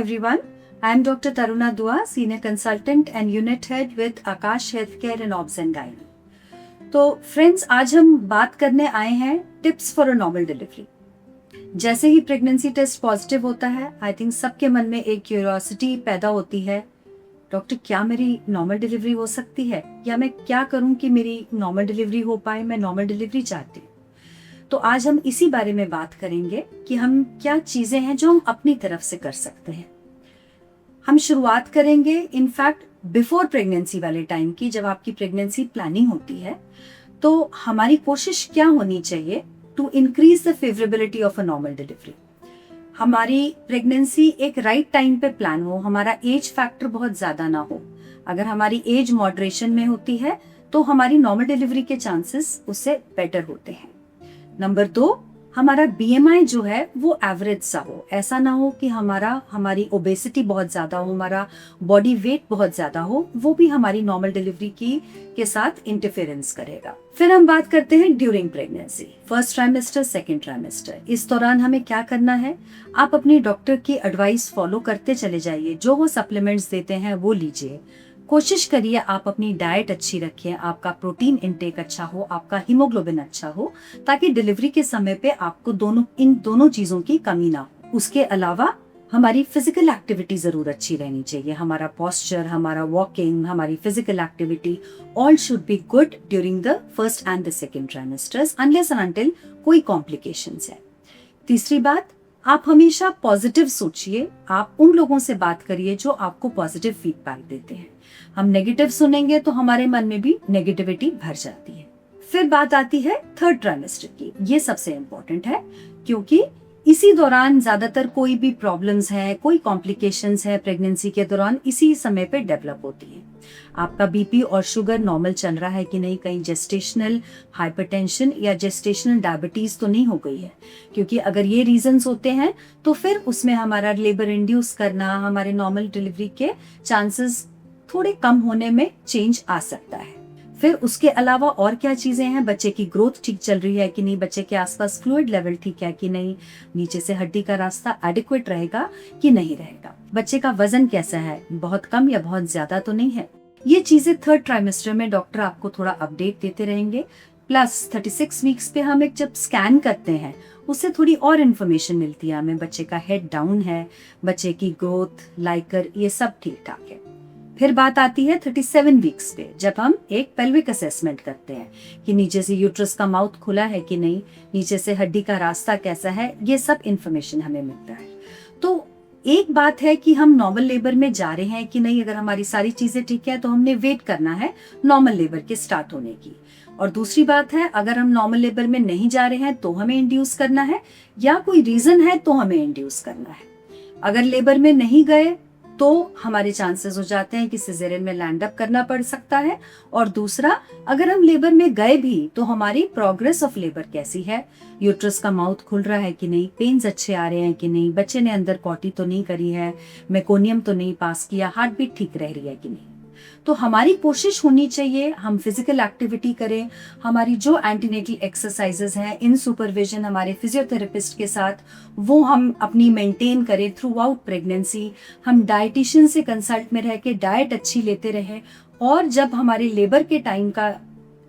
everyone. I am Dr. Taruna Dua, Senior Consultant and Unit Head with Akash Healthcare in Obs and Gyne. तो friends, आज हम बात करने आए हैं tips for a normal delivery. जैसे ही प्रेगनेंसी टेस्ट पॉजिटिव होता है, आई थिंक सबके मन में एक क्यूरियोसिटी पैदा होती है, डॉक्टर क्या मेरी नॉर्मल डिलीवरी हो सकती है, या मैं क्या करूं कि मेरी नॉर्मल डिलीवरी हो पाए, मैं नॉर्मल डिलीवरी चाहती हूँ। तो आज हम इसी बारे में बात करेंगे कि हम क्या चीजें हैं जो हम अपनी तरफ से कर सकते हैं। हम शुरुआत करेंगे इनफैक्ट बिफोर प्रेगनेंसी वाले टाइम की, जब आपकी प्रेगनेंसी प्लानिंग होती है। तो हमारी कोशिश क्या होनी चाहिए to increase the favourability of a normal delivery. हमारी प्रेगनेंसी एक राइट टाइम पे प्लान हो, हमारा एज फैक्टर बहुत ज्यादा ना हो। अगर हमारी एज मॉडरेशन में होती है तो हमारी नॉर्मल डिलीवरी के चांसेस उससे बेटर होते हैं। नंबर 2, हमारा BMI जो है वो एवरेज सा हो। ऐसा ना हो कि हमारी ओबेसिटी बहुत ज्यादा हो, हमारा बॉडी वेट बहुत ज्यादा हो, वो भी हमारी नॉर्मल डिलीवरी के साथ इंटरफेरेंस करेगा। फिर हम बात करते हैं during pregnancy, first trimester, second trimester. इस दौरान हमें क्या करना है? आप अपनी डॉक्टर की एडवाइस फॉलो करते चले जाइए, जो वो सप्लीमेंट्स देते हैं वो लीजिए। कोशिश करिए आप अपनी डाइट अच्छी रखें, आपका प्रोटीन इंटेक अच्छा हो, आपका हीमोग्लोबिन अच्छा हो, ताकि डिलीवरी के समय पे आपको इन दोनों चीजों की कमी ना हो। उसके अलावा हमारी फिजिकल एक्टिविटी जरूर अच्छी रहनी चाहिए। हमारा पोस्चर, हमारा वॉकिंग, हमारी physical activity all should be good during the first and the second trimesters, unless and until कोई कॉम्प्लिकेशंस है। तीसरी बात, आप हमेशा पॉजिटिव सोचिए। आप उन लोगों से बात करिए जो आपको पॉजिटिव फीडबैक देते हैं। हम नेगेटिव सुनेंगे तो हमारे मन में भी नेगेटिविटी भर जाती है। फिर बात आती है थर्ड ट्राइमेस्टर की। ये सबसे इम्पोर्टेंट है, क्योंकि इसी दौरान ज्यादातर कोई भी प्रॉब्लम्स है, कोई कॉम्प्लिकेशंस है प्रेगनेंसी के दौरान, इसी समय पे डेवलप होती है। आपका बीपी और शुगर नॉर्मल चल रहा है कि नहीं, कहीं जेस्टेशनल हाइपरटेंशन या जेस्टेशनल डायबिटीज तो नहीं हो गई है। क्योंकि अगर ये रीजंस होते हैं तो फिर उसमें हमारा लेबर इंड्यूस करना, हमारे नॉर्मल डिलीवरी के चांसेस थोड़े कम होने में चेंज आ सकता है। फिर उसके अलावा और क्या चीजें हैं? बच्चे की ग्रोथ ठीक चल रही है कि नहीं, बच्चे के आसपास फ्लूइड लेवल ठीक है कि नहीं, नीचे से हड्डी का रास्ता एडिक्वेट रहेगा कि नहीं रहेगा, बच्चे का वजन कैसा है, बहुत कम या बहुत ज्यादा तो नहीं है। ये चीजें थर्ड ट्राइमेस्टर में डॉक्टर आपको थोड़ा अपडेट देते रहेंगे। प्लस 36 वीक्स पे हम एक जब स्कैन करते हैं, उससे थोड़ी और इन्फॉर्मेशन मिलती है हमें। बच्चे का हेड डाउन है, बच्चे की ग्रोथ, लाइकर, ये सब ठीक ठाक है। फिर बात आती है 37 वीक्स पे, जब हम एक पेल्विक असेसमेंट करते हैं कि नीचे से यूट्रस का माउथ खुला है कि नहीं, नीचे से हड्डी का रास्ता कैसा है, ये सब इन्फॉर्मेशन हमें मिलता है। तो एक बात है कि हम नॉर्मल लेबर में जा रहे हैं कि नहीं, अगर हमारी सारी चीजें ठीक है तो हमने वेट करना है नॉर्मल लेबर के स्टार्ट होने की। और दूसरी बात है, अगर हम नॉर्मल लेबर में नहीं जा रहे हैं तो हमें इंड्यूस करना है, या कोई रीजन है तो हमें इंड्यूस करना है। अगर लेबर में नहीं गए तो हमारे चांसेस हो जाते हैं कि सिजेरियन में लैंड अप करना पड़ सकता है। और दूसरा, अगर हम लेबर में गए भी तो हमारी प्रोग्रेस ऑफ लेबर कैसी है, यूट्रस का माउथ खुल रहा है कि नहीं, पेन्स अच्छे आ रहे हैं कि नहीं, बच्चे ने अंदर कॉटी तो नहीं करी है, मेकोनियम तो नहीं पास किया, हार्ट बीट ठीक रह रही है कि नहीं। तो हमारी कोशिश होनी चाहिए हम फिजिकल एक्टिविटी करें। हमारी जो एंटीनेटल एक्सरसाइजेज हैं इन सुपरविजन हमारे फिजियोथेरेपिस्ट के साथ, वो हम अपनी मेंटेन करें थ्रू आउट प्रेगनेंसी। हम डाइटिशियन से कंसल्ट में रह के डाइट अच्छी लेते रहें, और जब हमारे लेबर के टाइम का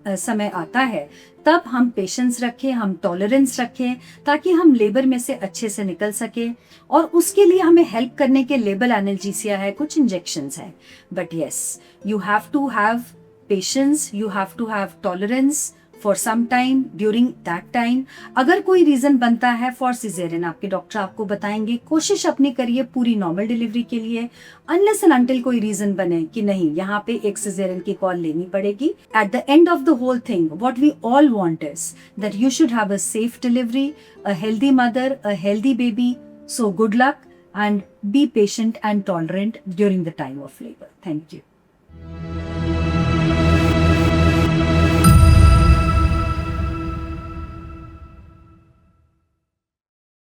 समय आता है तब हम पेशेंस रखें, हम टॉलरेंस रखें, ताकि हम लेबर में से अच्छे से निकल सके। और उसके लिए हमें हेल्प करने के लेबल एनाल्जेसिया है, कुछ इंजेक्शंस है। But yes, you have to have patience, you have to have tolerance for some time during that time. अगर कोई रीजन बनता है फॉर सिजेरियन, आपके डॉक्टर आपको बताएंगे। कोशिश अपनी करिए पूरी नॉर्मल डिलीवरी के लिए, अनलेस एंड अनटिल कोई रीजन बने कि नहीं यहाँ पे एक सिजेरियन की कॉल लेनी पड़ेगी। At the end of the whole thing, what we all want is that you should have a safe delivery, a healthy mother, a healthy baby. So good luck and be patient and tolerant during the time of labor. Thank you.